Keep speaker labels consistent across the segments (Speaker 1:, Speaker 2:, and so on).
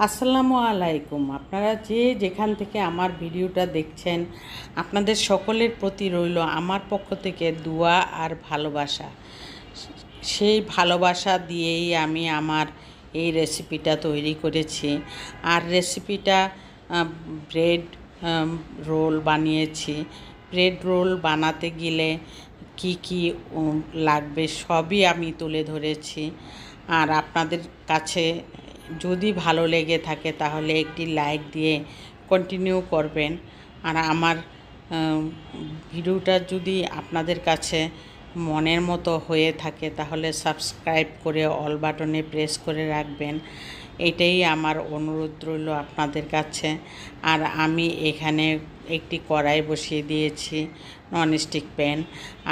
Speaker 1: আসসালামু আলাইকুম। আপনারা যে যেখান থেকে আমার ভিডিওটা দেখছেন, আপনাদের সকলের প্রতি রইল আমার পক্ষ থেকে দোয়া আর ভালোবাসা। সেই ভালোবাসা দিয়েই আমি আমার এই রেসিপিটা তৈরি করেছি। আর রেসিপিটা ব্রেড রোল বানিয়েছি। ব্রেড রোল বানাতে গেলে কি কি লাগবে সবই আমি তুলে ধরেছি। আর আপনাদের কাছে যদি ভালো লেগে থাকে তাহলে একটি লাইক দিয়ে কন্টিনিউ করবেন। আর আমার ভিডিওটা যদি আপনাদের কাছে মনের মতো হয়ে থাকে তাহলে সাবস্ক্রাইব করে অল বাটনে প্রেস করে রাখবেন। এটাই আমার অনুরোধ রইল আপনাদের কাছে। আর আমি এখানে একটি কড়াই বসিয়ে দিয়েছি, ননস্টিক প্যান।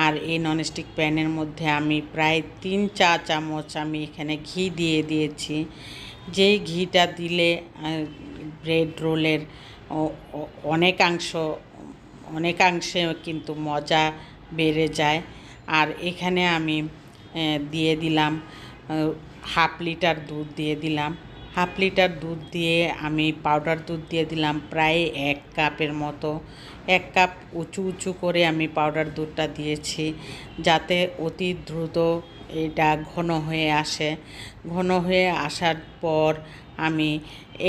Speaker 1: আর এই ননস্টিক প্যানের মধ্যে আমি প্রায় 3 চা চামচ আমি এখানে ঘি দিয়ে দিয়েছি। যেই ঘিটা দিলে ব্রেড রোলের অনেকাংশে কিন্তু মজা বেড়ে যায়। আর এখানে আমি দিয়ে দিলাম হাফ লিটার দুধ দিয়ে দিলাম। হাফ লিটার দুধ দিয়ে আমি পাউডার দুধ দিয়ে দিলাম প্রায় 1 কাপের মতো। 1 কাপ উঁচু উঁচু করে আমি পাউডার দুধটা দিয়েছি, যাতে অতি দ্রুত এটা ঘন হয়ে আসে। ঘন হয়ে আসার পর আমি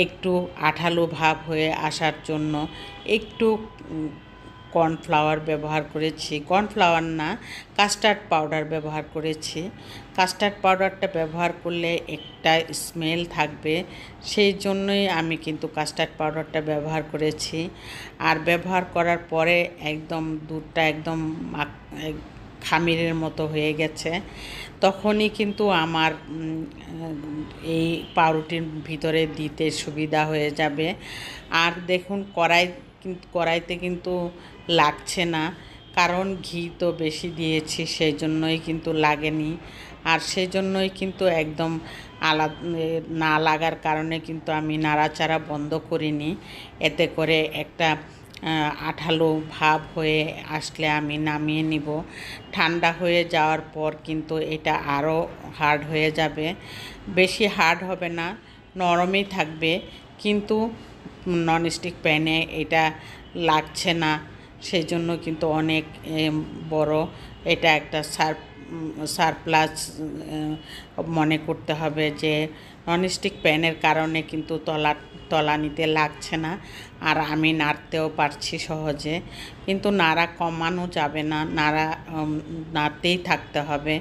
Speaker 1: একটু আঠালো ভাব হয়ে আসার জন্য একটু কর্নফ্লাওয়ার ব্যবহার করেছি। কর্নফ্লাওয়ার না, কাস্টার্ড পাউডার ব্যবহার করেছি। কাস্টার্ড পাউডারটা ব্যবহার করলে একটা স্মেল থাকবে, সেই জন্যই আমি কিন্তু কাস্টার্ড পাউডারটা ব্যবহার করেছি। আর ব্যবহার করার পরে একদম দুধটা একদম খামিরের মতো হয়ে গেছে। তখনই কিন্তু আমার এই পাউরুটির ভিতরে দিতে সুবিধা হয়ে যাবে। আর দেখুন কড়াইতে কিন্তু লাগছে না, কারণ ঘি তো বেশি দিয়েছি, সেই জন্যই কিন্তু লাগেনি। আর সেই জন্যই কিন্তু একদম না লাগার কারণে কিন্তু আমি নাড়াচাড়া বন্ধ করিনি। এতে করে একটা আঠালো ভাব হয়ে আসলে আমি নামিয়ে নিব। ঠান্ডা হয়ে যাওয়ার পর কিন্তু এটা আরও হার্ড হয়ে যাবে। বেশি হার্ড হবে না, নরমই থাকবে, কিন্তু ননস্টিক প্যানে এটা লাগছে না। সেই জন্য কিন্তু অনেক বড় এটা একটা সারপ্লাস মনে করতে হবে যে ননস্টিক প্যানের কারণে কিন্তু তলানিতে লাগছে না। আর আমি নাড়তেও পারছি সহজে, কিন্তু নাড়া কমানো যাবে না, নাড়তেই থাকতে হবে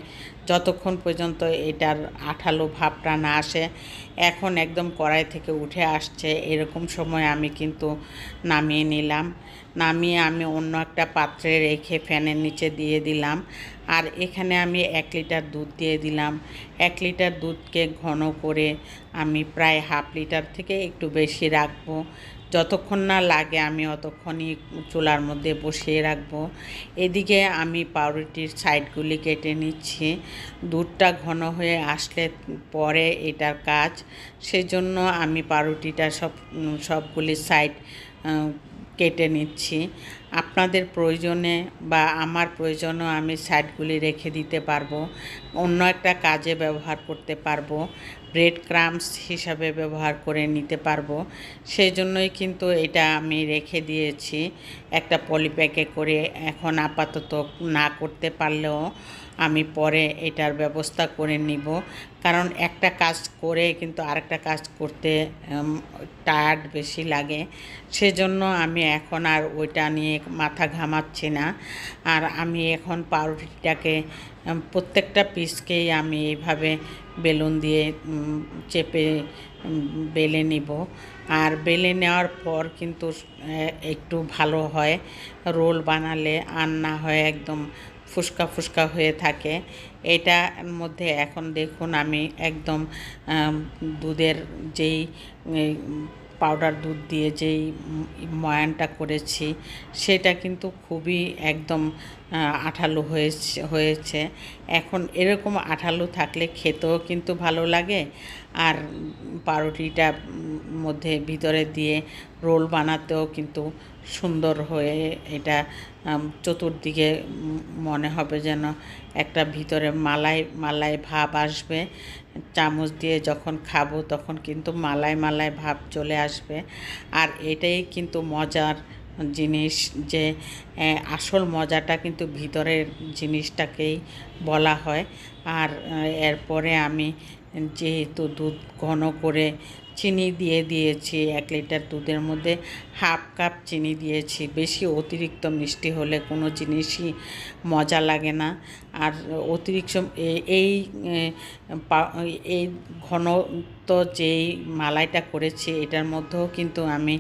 Speaker 1: যতক্ষণ পর্যন্ত এটার আঠালো ভাবটা না আসে। এখন একদম কড়াই থেকে উঠে আসছে, এরকম সময় আমি কিন্তু নামিয়ে নিলাম। নামিয়ে আমি অন্য একটা পাত্রে রেখে ফ্যানের নিচে দিয়ে দিলাম। আর এখানে আমি 1 লিটার দুধ দিয়ে দিলাম। 1 লিটার দুধকে ঘন করে আমি প্রায় হাফ লিটার থেকে একটু বেশি রাখবো। যতক্ষণ না লাগে আমি অতক্ষণই চুলার মধ্যে বসিয়ে রাখবো। এদিকে আমি পাউরুটির সাইডগুলি কেটে নিচ্ছি। দুধটা ঘন হয়ে আসলে পরে এটার কাজ, সেজন্য আমি পাউরুটিটা সবগুলি সাইড কেটে নিচ্ছি। আপনাদের প্রয়োজনে বা আমার প্রয়োজনেও আমি সাইডগুলি রেখে দিতে পারবো, অন্য একটা কাজে ব্যবহার করতে পারবো, ব্রেড ক্রাম্বস হিসাবে ব্যবহার করে নিতে পারবো। সেই জন্যই কিন্তু এটা আমি রেখে দিয়েছি একটা পলিপ্যাকে করে। এখন আপাতত না করতে পারলেও আমি পরে এটার ব্যবস্থা করে নিব, কারণ একটা কাজ করে কিন্তু আরেকটা কাজ করতে টায়ার্ড বেশি লাগে। সেজন্য আমি এখন আর ওইটা নিয়ে মাথা ঘামাচ্ছি না। আর আমি এখন পাউরুটিটাকে প্রত্যেকটা পিসকেই আমি এইভাবে বেলুন দিয়ে চেপে বেলে নিব। আর বেলে নেওয়ার পর কিন্তু একটু ভালো হয় রোল বানালে, আর না হয় একদম ফুসকা ফুসকা হয়ে থাকে। এটার মধ্যে এখন দেখুন আমি একদম দুধের যেই পাউডার দুধ দিয়ে যেই ময়ানটা করেছি সেটা কিন্তু খুবই একদম আঠালো হয়েছে। এখন এরকম আঠালো থাকলে খেতেও কিন্তু ভালো লাগে। আর পাউরুটিটা মধ্যে ভিতরে দিয়ে রোল বানাতেও কিন্তু সুন্দর হয়ে এটা চতুর্দিকে মনে হবে যেন একটা ভিতরে মালাই মালাই ভাব আসবে। চামচ দিয়ে যখন খাবো তখন কিন্তু মালাই মালাই ভাব চলে আসবে। আর এটাই কিন্তু মজার জিনিস যে আসল মজাটা কিন্তু ভিতরের জিনিসটাকেই বলা হয়। আর এরপরে আমি যেহেতু দুধ ঘন করে চিনি দিয়ে দিয়েছি, 1 লিটার দুধের মধ্যে হাফ কাপ চিনি দিয়েছি। বেশি অতিরিক্ত মিষ্টি হলে কোনো জিনিসই মজা লাগে না। আর অতিরিক্ত এই এই ঘনত্ব যেই মালাইটা করেছি এটার মধ্যেও কিন্তু আমি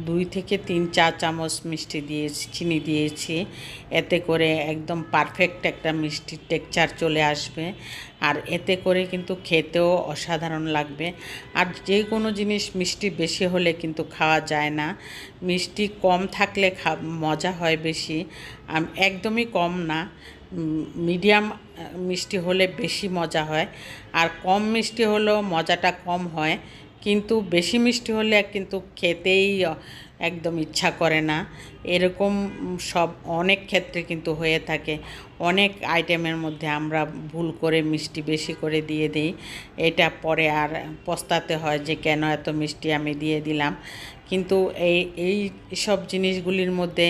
Speaker 1: 2 থেকে 3-4 চামচ মিষ্টি দিয়েছি, চিনি দিয়েছি। এতে করে একদম পারফেক্ট একটা মিষ্টির টেক্সচার চলে আসবে। আর এতে করে কিন্তু খেতেও অসাধারণ লাগবে। আর যে কোনো জিনিস মিষ্টি বেশি হলে কিন্তু খাওয়া যায় না, মিষ্টি কম থাকলে মজা হয় বেশি। একদমই কম না, মিডিয়াম মিষ্টি হলে বেশি মজা হয়। আর কম মিষ্টি হলেও মজাটা কম হয়, কিন্তু বেশি মিষ্টি হলে কিন্তু খেতেই একদম ইচ্ছা করে না। এরকম সব অনেক ক্ষেত্রে কিন্তু হয়ে থাকে। অনেক আইটেমের মধ্যে আমরা ভুল করে মিষ্টি বেশি করে দিয়ে দিই, এটা পরে আর পস্তাতে হয় যে কেন এত মিষ্টি আমি দিয়ে দিলাম। কিন্তু এই সব জিনিসগুলির মধ্যে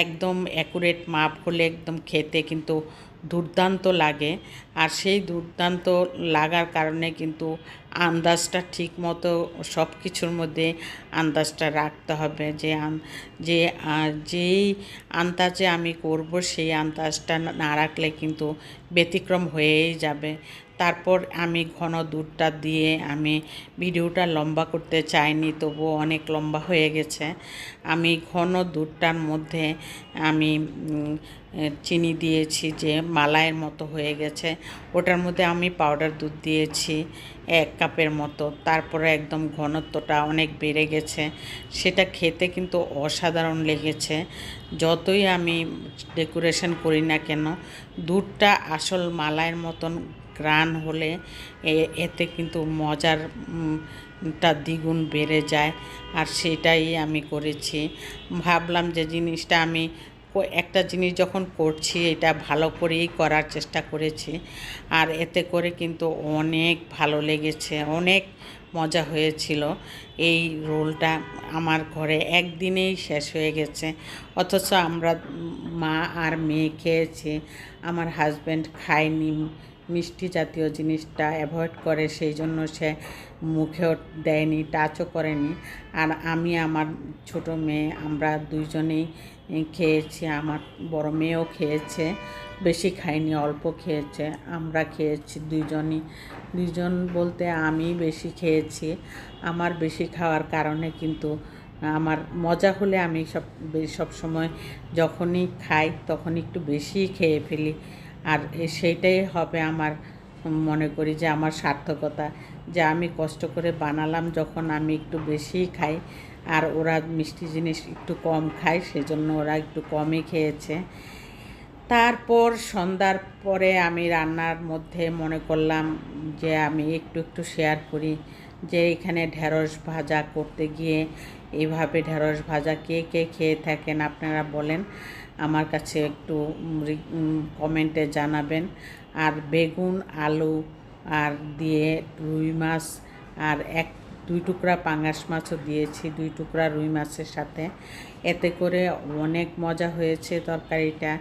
Speaker 1: একদম অ্যাকুরেট মাপ হলে একদম খেতে কিন্তু দুর্দান্ত লাগে। আর সেই দুর্দান্ত লাগার কারণে কিন্তু আন্দাজটা ঠিক মতো সব কিছুর মধ্যে আন্দাজটা রাখতে হবে, যেই আন্দাজে আমি করব সেই আন্দাজটা না রাখলে কিন্তু ব্যতিক্রম হয়েই যাবে। তারপর আমি ঘন দুধটা দিয়ে আমি ভিডিওটা লম্বা করতে চাইনি, তবুও অনেক লম্বা হয়ে গেছে। আমি ঘন দুধটার মধ্যে আমি চিনি দিয়েছি যে মালাইয়ের মতো হয়ে গেছে, ওটার মধ্যে আমি পাউডার দুধ দিয়েছি 1 কাপের মতো। তারপরে একদম ঘনত্বটা অনেক বেড়ে গেছে, সেটা খেতে কিন্তু অসাধারণ লেগেছে। যতই আমি ডেকোরেশন করি না কেন, দুধটা আসল মালাইয়ের মতন গ্রান হলে এতে কিন্তু মজার টা দ্বিগুণ বেড়ে যায়। আর সেটাই আমি করেছি। ভাবলাম যে জিনিসটা আমি একটা জিনিস যখন করছি এটা ভালো করেই করার চেষ্টা করেছি। আর এতে করে কিন্তু অনেক ভালো লেগেছে, অনেক মজা হয়েছিল। এই রোলটা আমার ঘরে একদিনেই শেষ হয়ে গেছে, অথচ আমরা মা আর মেয়ে খেয়েছি। আমার হাজব্যান্ড খায়নি, মিষ্টি জাতীয় জিনিসটা অ্যাভয়েড করে, সেই জন্য সে মুখেও দেয়নি, টাচও করেনি। আর আমি আমার ছোট মেয়ে আমরা দুইজনেই খেয়েছি। আমার বড় মেয়েও খেয়েছে, বেশি খায়নি, অল্প খেয়েছে। আমরা খেয়েছি দুইজন বলতে আমি বেশি খেয়েছি। আমার বেশি খাওয়ার কারণে কিন্তু আমার মজা হলে আমি সব সময় যখনই খাই তখন একটু বেশিই খেয়ে ফেলি। আর সেইটাই হবে আমার, মনে করি যে আমার সার্থকতা, যে আমি কষ্ট করে বানালাম যখন আমি একটু বেশিই খাই। আর ওরা মিষ্টি জিনিস একটু কম খায়, সেজন্য ওরা একটু কমই খেয়েছে। তারপর সন্ধ্যার পরে আমি রান্নার মধ্যে মনে করলাম যে আমি একটু শেয়ার করি, যে এখানে ঢেঁড়স ভাজা করতে গিয়ে এইভাবে ঢেঁড়স ভাজা কে কে খেয়ে থাকেন আপনারা বলেন, আমার কাছে একটু কমেন্টে জানাবেন। আর বেগুন আলু আর দিয়ে রুই মাছ আর 2 টুকরা পাঙ্গাস মাছও দিয়েছি 2 টুকরা রুই মাছের সাথে। এতে করে অনেক মজা হয়েছে তরকারিটা।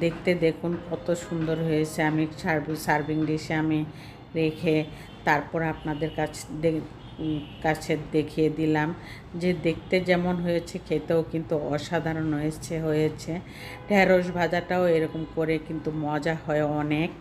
Speaker 1: দেখতে দেখুন কত সুন্দর হয়েছে। আমি সার্ভিং ডিশে আমি রেখে তারপর আপনাদের কাছে দেখিয়ে দিলাম যে দেখতে যেমন হয়েছে খেতেও কিন্তু অসাধারণ হয়েছে। ঢেঁড়স ভাজাটাও এরকম করে কিন্তু মজা হয় অনেক।